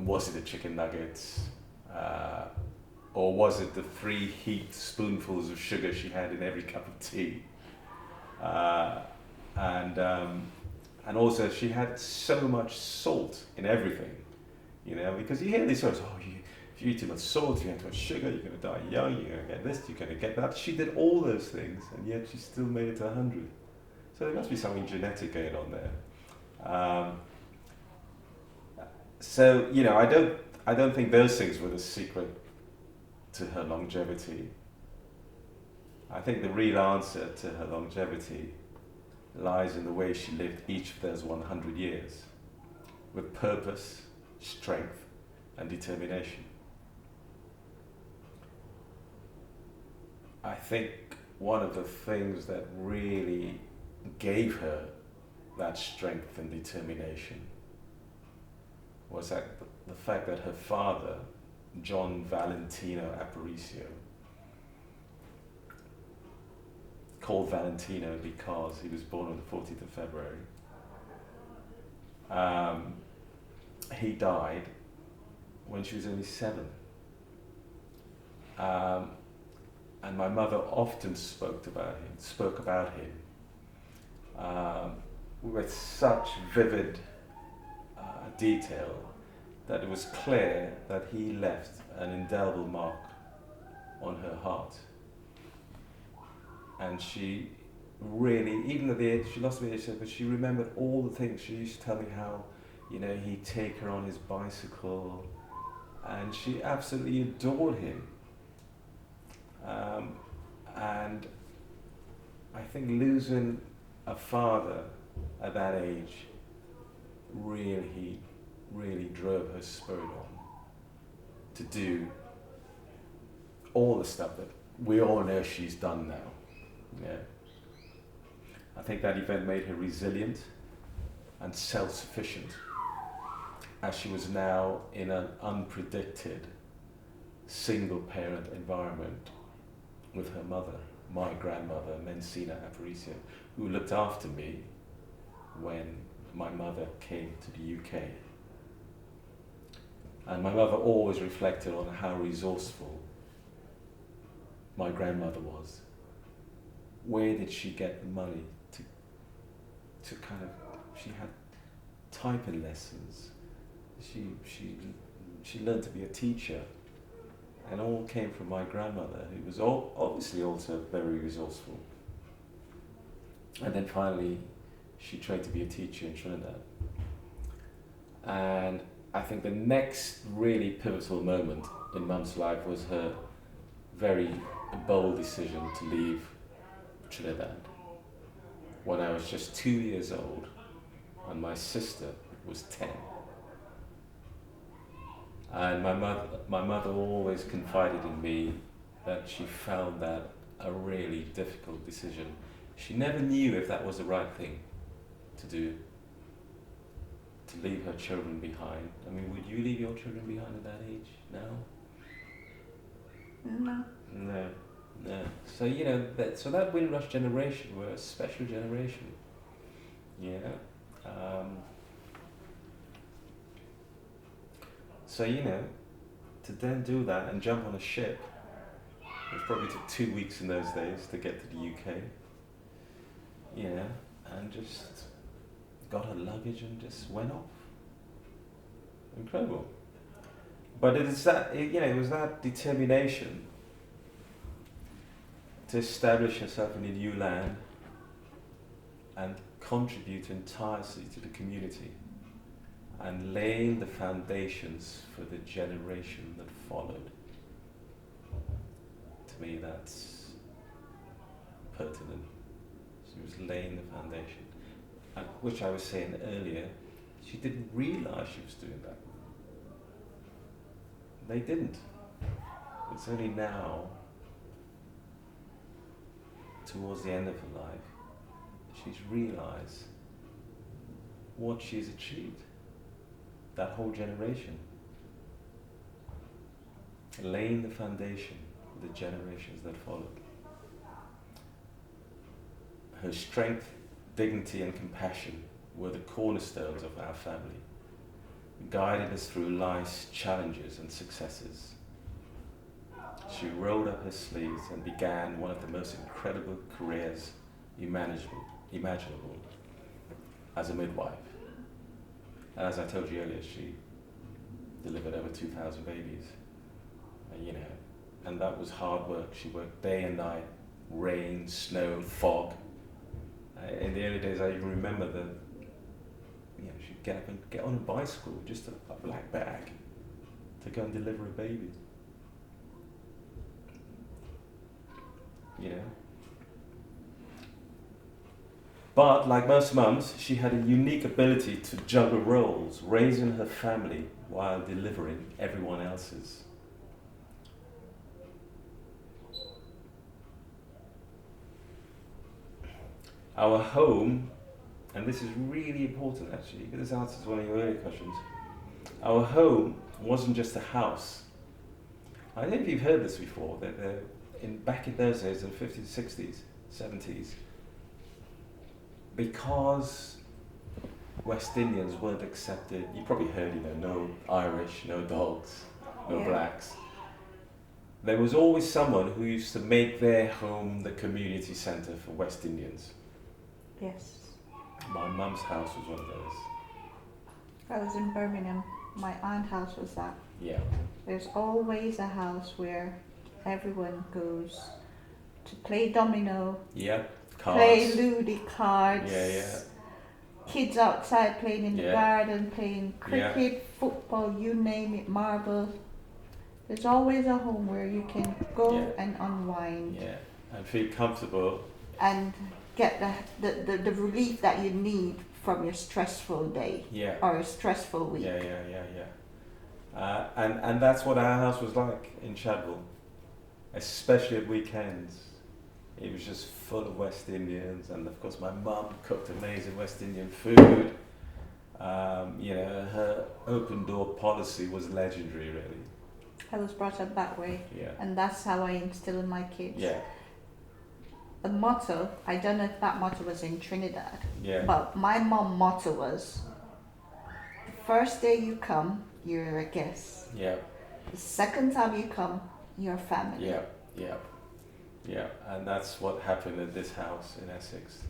was it the chicken nuggets, or was it the 3 heaped spoonfuls of sugar she had in every cup of tea? And also she had so much salt in everything, because you hear these stories, if you eat too much salt, you get too much sugar, you're going to die young, you're going to get this, you're going to get that. She did all those things, and yet she still made it to 100. So there must be something genetic going on there. So I don't think those things were the secret to her longevity. I think the real answer to her longevity lies in the way she lived each of those 100 years, with purpose, strength, and determination. I think one of the things that really gave her that strength and determination was that the fact that her father, John Valentino Aparicio, called Valentino because he was born on the 14th of February, he died when she was only 7. And my mother often spoke about him with such vivid detail that it was clear that he left an indelible mark on her heart. And she really, even at the age, she lost me at the age, but she remembered all the things. She used to tell me how, he'd take her on his bicycle, and she absolutely adored him. And I think losing a father at that age really drove her spirit on to do all the stuff that we all know she's done now. Yeah. I think that event made her resilient and self-sufficient, as she was now in an unpredicted single-parent environment with her mother, my grandmother, Mensina Aparicio, who looked after me when my mother came to the UK. And my mother always reflected on how resourceful my grandmother was. Where did she get the money to kind of, she had typing lessons. She learned to be a teacher, and all came from my grandmother, who was obviously also very resourceful. And then finally, she trained to be a teacher in Trinidad. And I think the next really pivotal moment in Mum's life was her very bold decision to leave Trinidad when I was just 2 years old and my sister was 10. And my mother always confided in me that she found that a really difficult decision. She never knew if that was the right thing to do, to leave her children behind. I mean, would you leave your children behind at that age now? No. So that Windrush generation were a special generation. To then do that and jump on a ship, which probably took 2 weeks in those days to get to the UK. And just got her luggage and just went off. Incredible. But it was that determination to establish herself in a new land and contribute entirely to the community and laying the foundations for the generation that followed. To me, that's pertinent. She was laying the foundation, which I was saying earlier, she didn't realize she was doing that. They didn't. It's only now, towards the end of her life, she's realized what she's achieved. That whole generation. Laying the foundation for the generations that followed. Her strength, dignity and compassion were the cornerstones of our family, guiding us through life's challenges and successes. She rolled up her sleeves and began one of the most incredible careers imaginable as a midwife. And as I told you earlier, she delivered over 2,000 babies, and that was hard work. She worked day and night, rain, snow, fog. In the early days, I even remember she'd get up and get on a bicycle, just a black bag, to go and deliver a baby. But like most mums, she had a unique ability to juggle roles, raising her family while delivering everyone else's. our home, and this is really important actually, because this answers one of your earlier questions. Our home wasn't just a house. I don't know if you've heard this before, that back in those days, in the 50s, 60s, 70s, because West Indians weren't accepted, you probably heard, no Irish, no dogs, no blacks. There was always someone who used to make their home the community centre for West Indians. Yes. My mum's house was one of those. I was in Birmingham. My aunt's house was that. Yeah. There's always a house where everyone goes to play domino, Yeah. Cards. play Ludi cards. Yeah. Kids outside playing in the garden, playing cricket, football, you name it, marble. There's always a home where you can go and unwind. Yeah, and feel comfortable. And get the relief that you need from your stressful day or a stressful week. And that's what our house was like in Shadwell, especially at weekends. It was just full of West Indians, and of course my mum cooked amazing West Indian food. Her open door policy was legendary, really. I was brought up that way, and that's how I instill in my kids. Yeah. The motto, I don't know if that motto was in Trinidad, Yeah. but my mom motto was, the first day you come, you're a guest. Yeah. The second time you come, you're family. Yeah, and that's what happened at this house in Essex.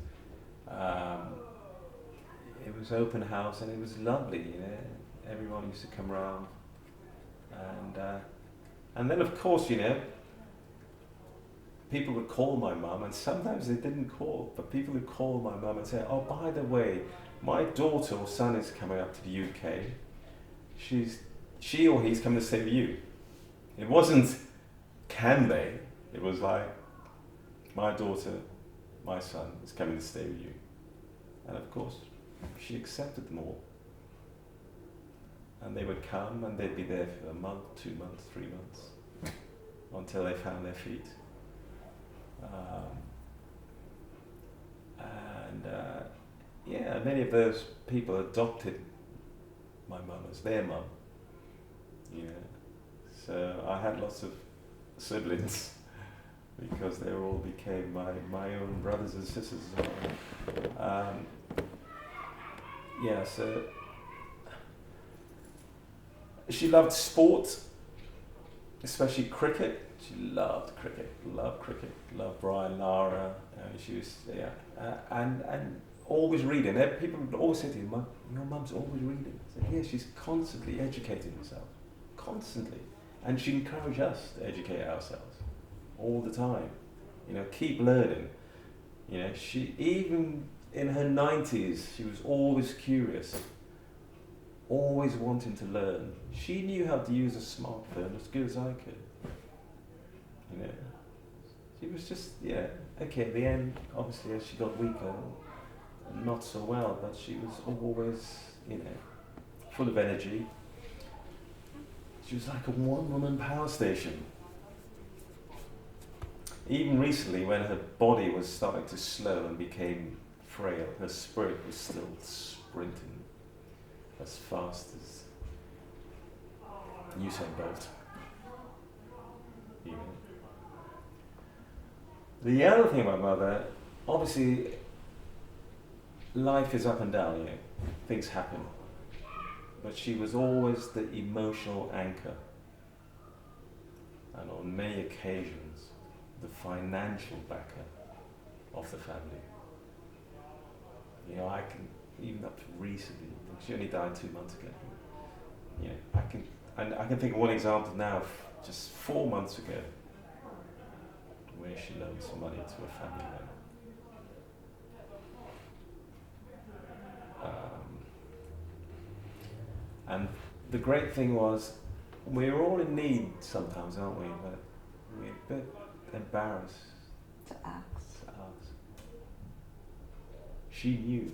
It was open house and it was lovely, Everyone used to come around, and then of course, people would call my mum, and sometimes they didn't call, but people would call my mum and say, "Oh, by the way, my daughter or son is coming up to the UK. She or he's coming to stay with you." It wasn't, can they? It was like, my daughter, my son is coming to stay with you. And of course, she accepted them all. And they would come and they'd be there for a month, 2 months, 3 months, until they found their feet. Many of those people adopted my mum as their mum. So I had lots of siblings because they all became my own brothers and sisters as well. So she loved sport, especially cricket. She loved cricket, loved Brian Lara. She was, and always reading. People would always say to you, "Your mum's always reading." I said, "Yeah, she's constantly educating herself, constantly." And she encouraged us to educate ourselves all the time. Keep learning. She, even in her 90s, she was always curious, always wanting to learn. She knew how to use a smartphone as good as I could. She was just, okay, at the end, obviously, as she got weaker, not so well, but she was always, full of energy. She was like a one-woman power station. Even recently, when her body was starting to slow and became frail, her spirit was still sprinting as fast as Usain Bolt. The other thing about mother, obviously, life is up and down, things happen. But she was always the emotional anchor. And on many occasions, the financial backer of the family. I can, even up to recently, she only died 2 months ago. I can think of one example now, just 4 months ago, where she loaned some money to a family member. And the great thing was, we're all in need sometimes, aren't we? But we're a bit embarrassed to ask. She knew,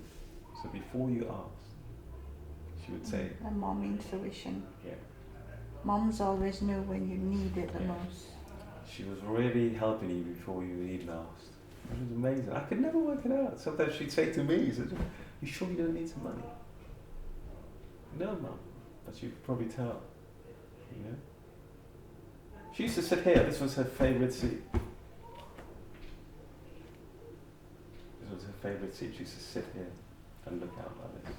so before you asked, she would say. A mom intuition. Yeah. Moms always know when you need it the most. She was really helping you before you even asked. It was amazing. I could never work it out. Sometimes she'd say to me, "You sure you don't need some money?" No, Mum. But you could probably tell. You know? She used to sit here. This was her favourite seat. This was her favourite seat. She used to sit here and look out like this.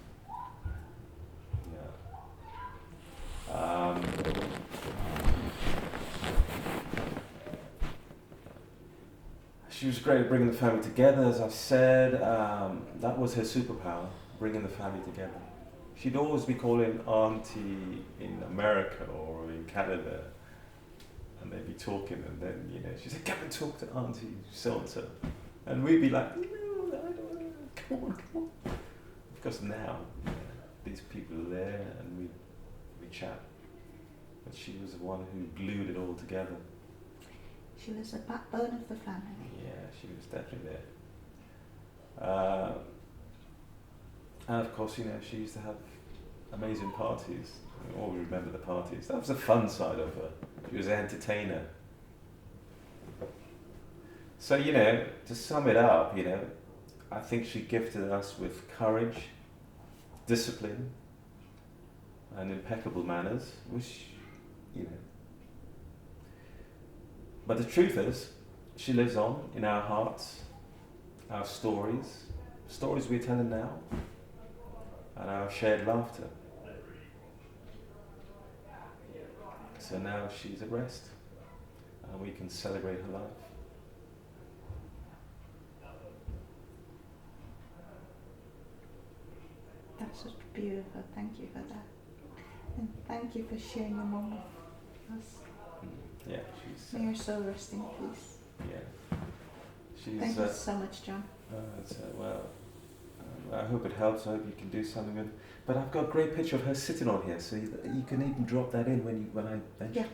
Yeah. She was great at bringing the family together, as I've said. That was her superpower, bringing the family together. She'd always be calling Auntie in America or in Canada, and they'd be talking, and then, you know, she'd say, "Come and talk to Auntie so-and-so." And we'd be like, "No, I don't want to, come on. Because now, these people are there, and we chat. But she was the one who glued it all together. She was the backbone of the family. Yeah, she was definitely there. And of course, you know, she used to have amazing parties. We all remember the parties. That was the fun side of her. She was an entertainer. So, you know, to sum it up, you know, I think she gifted us with courage, discipline, and impeccable manners, which, you know. But the truth is, she lives on in our hearts, our stories we're telling now, and our shared laughter. So now she's at rest, and we can celebrate her life. That's just beautiful. Thank you for that. And thank you for sharing your mom with us. Yeah, she's. May your soul rest in peace. Yeah, she's. Thank you so much, John. Well, I hope it helps. I hope you can do something with it. But I've got a great picture of her sitting on here, so you can even drop that in when I mention. Yeah.